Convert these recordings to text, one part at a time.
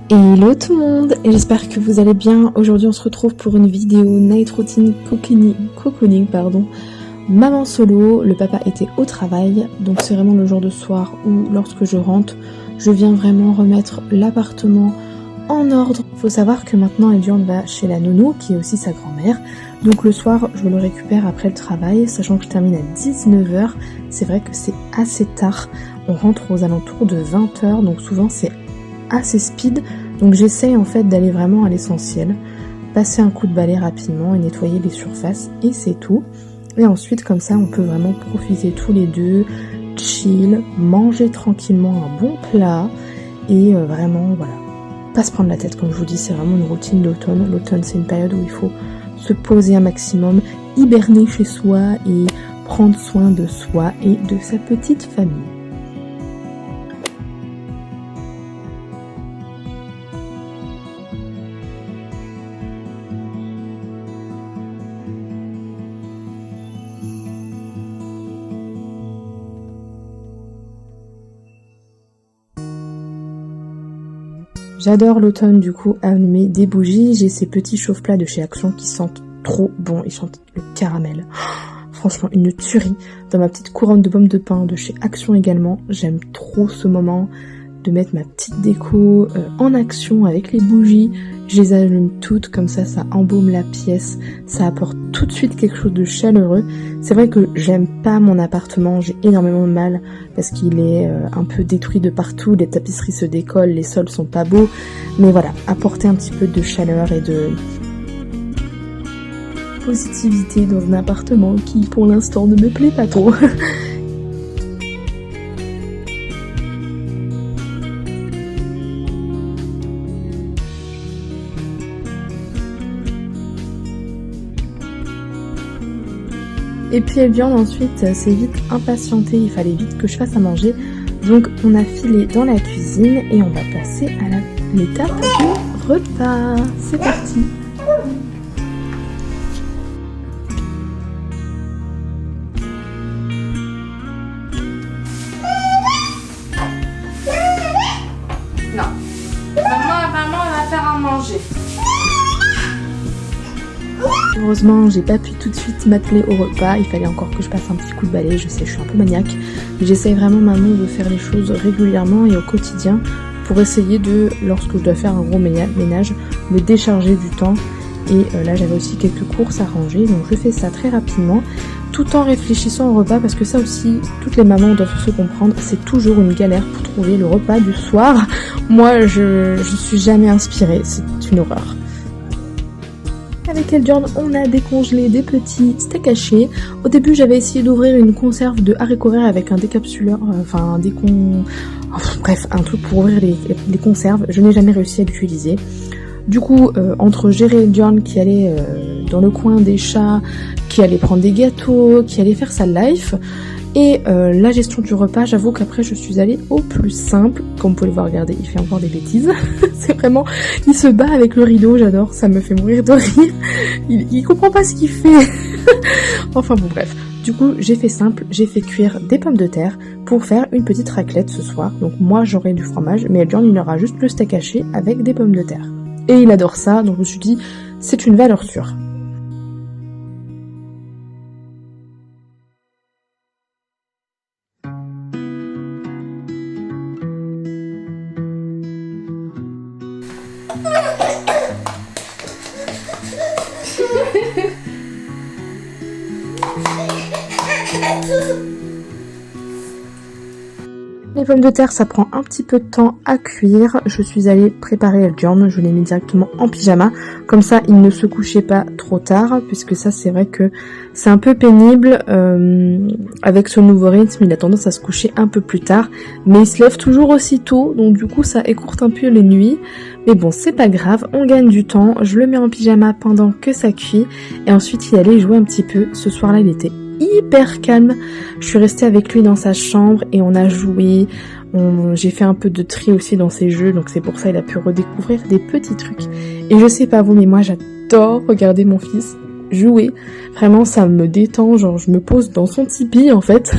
Hello tout le monde, et j'espère que vous allez bien. Aujourd'hui on se retrouve pour une vidéo night routine cocooning, maman solo. Le papa était au travail, donc c'est vraiment le genre de soir où lorsque je rentre, je viens vraiment remettre l'appartement en ordre. Faut savoir que maintenant Eldian va chez la nounou, qui est aussi sa grand-mère. Donc le soir, je le récupère après le travail, sachant que je termine à 19h. C'est vrai que c'est assez tard. On rentre aux alentours de 20h, donc souvent c'est assez speed. Donc j'essaye en fait d'aller vraiment à l'essentiel, passer un coup de balai rapidement et nettoyer les surfaces, et c'est tout. Et ensuite comme ça on peut vraiment profiter tous les deux, chill, manger tranquillement un bon plat, et vraiment voilà, pas se prendre la tête. Comme je vous dis, c'est vraiment une routine d'automne. L'automne c'est une période où il faut se poser un maximum, hiberner chez soi et prendre soin de soi et de sa petite famille. J'adore l'automne, du coup, allumer des bougies. J'ai ces petits chauffe-plats de chez Action qui sentent trop bon. Ils sentent le caramel. Franchement, une tuerie. Dans ma petite couronne de pommes de pin de chez Action également. J'aime trop ce moment de mettre ma petite déco en action avec les bougies. Je les allume toutes, comme ça embaume la pièce. Ça apporte tout de suite quelque chose de chaleureux. C'est vrai que j'aime pas mon appartement, j'ai énormément de mal parce qu'il est un peu détruit de partout. Les tapisseries se décollent, les sols sont pas beaux. Mais voilà, apporter un petit peu de chaleur et de positivité dans un appartement qui pour l'instant ne me plaît pas trop. Et puis Eldian ensuite s'est vite impatienté, il fallait vite que je fasse à manger. Donc on a filé dans la cuisine et on va passer à l'étape du repas. C'est parti. Non. Maman va faire à manger. Heureusement, j'ai pas pu tout de suite m'atteler au repas, il fallait encore que je passe un petit coup de balai, je sais, je suis un peu maniaque, mais j'essaye vraiment maintenant de faire les choses régulièrement et au quotidien pour essayer de, lorsque je dois faire un gros ménage, me décharger du temps. Et là j'avais aussi quelques courses à ranger, donc je fais ça très rapidement, tout en réfléchissant au repas, parce que ça aussi, toutes les mamans doivent se comprendre, c'est toujours une galère pour trouver le repas du soir. Moi, je suis jamais inspirée, c'est une horreur. Avec Eldian, on a décongelé des petits steaks hachés. Au début, j'avais essayé d'ouvrir une conserve de haricots verts avec un décapsuleur, bref, un truc pour ouvrir les conserves. Je n'ai jamais réussi à l'utiliser. Du coup, entre gérer Eldian qui allait dans le coin des chats, qui allait prendre des gâteaux, qui allait faire sa life, et la gestion du repas, j'avoue qu'après je suis allée au plus simple. Comme vous pouvez le voir, regardez, il fait encore des bêtises. C'est vraiment, il se bat avec le rideau, j'adore, ça me fait mourir de rire. Il comprend pas ce qu'il fait. Enfin bon, bref. Du coup, j'ai fait simple, j'ai fait cuire des pommes de terre pour faire une petite raclette ce soir. Donc moi j'aurai du fromage, mais Eldian il aura juste le steak haché avec des pommes de terre. Et il adore ça, donc je me suis dit, c'est une valeur sûre. les pommes de terre, ça prend un petit peu de temps à cuire. Je suis allée préparer Eldjorn, je l'ai mis directement en pyjama. Comme ça, il ne se couchait pas trop tard, puisque ça, c'est vrai que c'est un peu pénible. Avec ce nouveau rythme, il a tendance à se coucher un peu plus tard. Mais il se lève toujours aussi tôt, donc du coup, ça écourte un peu les nuits. Mais bon, c'est pas grave, on gagne du temps. Je le mets en pyjama pendant que ça cuit. Et ensuite, il allait jouer un petit peu. Ce soir-là, il était hyper calme. Je suis restée avec lui dans sa chambre et on a joué. J'ai fait un peu de tri aussi dans ses jeux, donc c'est pour ça il a pu redécouvrir des petits trucs. Et je sais pas vous, mais moi j'adore regarder mon fils jouer. Vraiment, ça me détend. Genre, je me pose dans son tipi en fait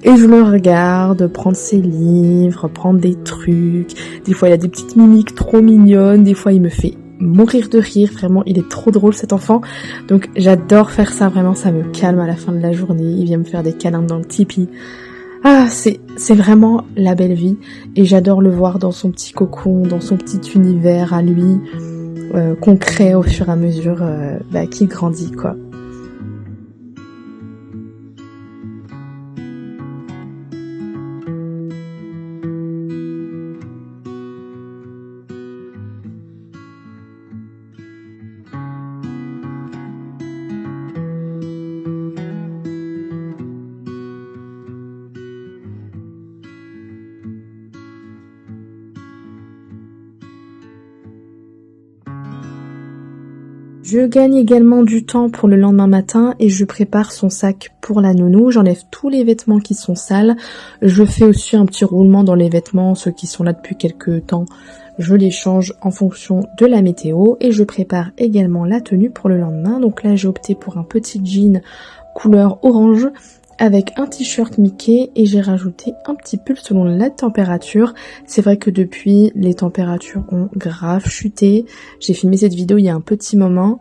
et je le regarde prendre ses livres, prendre des trucs. Des fois, il a des petites mimiques trop mignonnes. Des fois, il me fait mourir de rire, vraiment, il est trop drôle cet enfant. Donc j'adore faire ça, vraiment, ça me calme à la fin de la journée. Il vient me faire des câlins dans le tipi. Ah, c'est vraiment la belle vie. Et j'adore le voir dans son petit cocon, dans son petit univers à lui, qu'on crée au fur et à mesure qu'il grandit, quoi. Je gagne également du temps pour le lendemain matin et je prépare son sac pour la nounou. J'enlève tous les vêtements qui sont sales. Je fais aussi un petit roulement dans les vêtements, ceux qui sont là depuis quelques temps. Je les change en fonction de la météo et je prépare également la tenue pour le lendemain. Donc là, j'ai opté pour un petit jean couleur orange avec un t-shirt Mickey et j'ai rajouté un petit pull selon la température. C'est vrai que depuis, les températures ont grave chuté. J'ai filmé cette vidéo il y a un petit moment.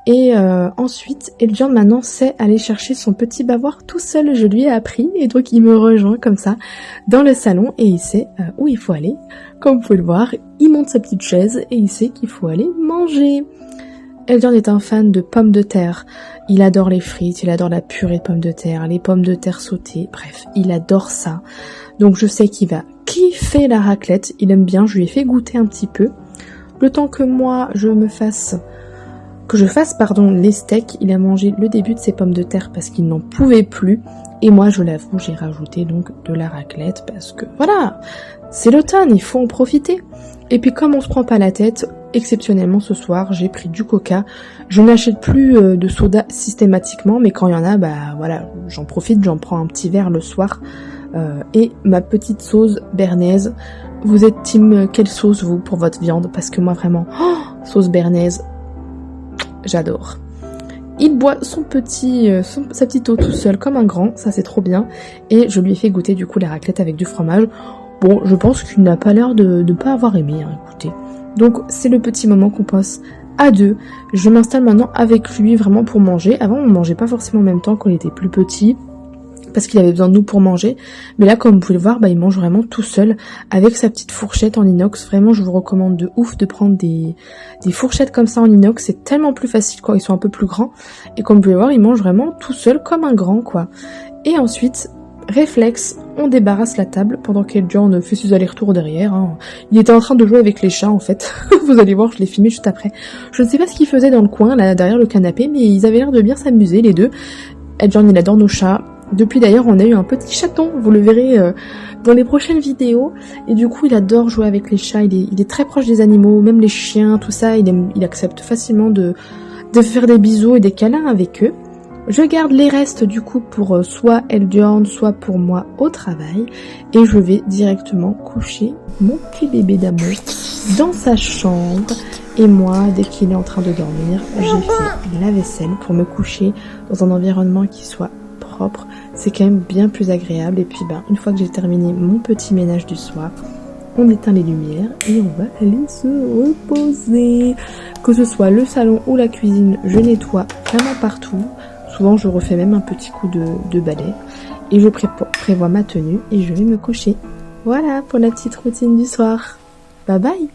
Et ensuite, Eldjorn maintenant sait aller chercher son petit bavoir tout seul. Je lui ai appris et donc il me rejoint comme ça dans le salon et il sait où il faut aller. Comme vous pouvez le voir, il monte sa petite chaise et il sait qu'il faut aller manger. Eldjorn est un fan de pommes de terre. Il adore les frites, il adore la purée de pommes de terre, les pommes de terre sautées, bref, il adore ça. Donc je sais qu'il va kiffer la raclette, il aime bien, je lui ai fait goûter un petit peu. Le temps que moi je fasse les steaks, il a mangé le début de ses pommes de terre parce qu'il n'en pouvait plus. Et moi, je l'avoue, j'ai rajouté donc de la raclette parce que voilà, c'est l'automne, il faut en profiter. Et puis comme on se prend pas la tête, exceptionnellement ce soir, j'ai pris du coca. Je n'achète plus de soda systématiquement, mais quand il y en a, voilà, j'en profite, j'en prends un petit verre le soir. Et ma petite sauce béarnaise. Vous êtes team quelle sauce vous pour votre viande? Parce que moi vraiment, sauce béarnaise, j'adore. Il boit sa petite eau tout seul comme un grand, ça c'est trop bien. Et je lui ai fait goûter du coup la raclette avec du fromage. Bon, je pense qu'il n'a pas l'air de ne pas avoir aimé, hein, écoutez. Donc c'est le petit moment qu'on passe à deux. Je m'installe maintenant avec lui vraiment pour manger. Avant on mangeait pas forcément en même temps quand il était plus petit, parce qu'il avait besoin de nous pour manger. Mais là, comme vous pouvez le voir, il mange vraiment tout seul avec sa petite fourchette en inox. Vraiment, je vous recommande de ouf de prendre des fourchettes comme ça en inox. C'est tellement plus facile quand ils sont un peu plus grands. Et comme vous pouvez le voir, il mange vraiment tout seul comme un grand, quoi. Et ensuite, réflexe, on débarrasse la table pendant qu'Eldjorn fait ses allers-retours derrière. Hein. Il était en train de jouer avec les chats, en fait. Vous allez voir, je l'ai filmé juste après. Je ne sais pas ce qu'ils faisaient dans le coin, là, derrière le canapé, mais ils avaient l'air de bien s'amuser, les deux. Eldjorn, il adore nos chats. Depuis d'ailleurs, on a eu un petit chaton, vous le verrez dans les prochaines vidéos. Et du coup, il adore jouer avec les chats, il est très proche des animaux, même les chiens, tout ça. Il accepte facilement de faire des bisous et des câlins avec eux. Je garde les restes du coup pour soit Eldjorn, soit pour moi au travail. Et je vais directement coucher mon petit bébé d'amour dans sa chambre. Et moi, dès qu'il est en train de dormir, j'ai fait la vaisselle pour me coucher dans un environnement qui soit propre. C'est quand même bien plus agréable. Et puis une fois que j'ai terminé mon petit ménage du soir, on éteint les lumières et on va aller se reposer. Que ce soit le salon ou la cuisine, je nettoie vraiment partout. Souvent je refais même un petit coup de balai. Et je prévois ma tenue et je vais me coucher. Voilà pour la petite routine du soir. Bye bye.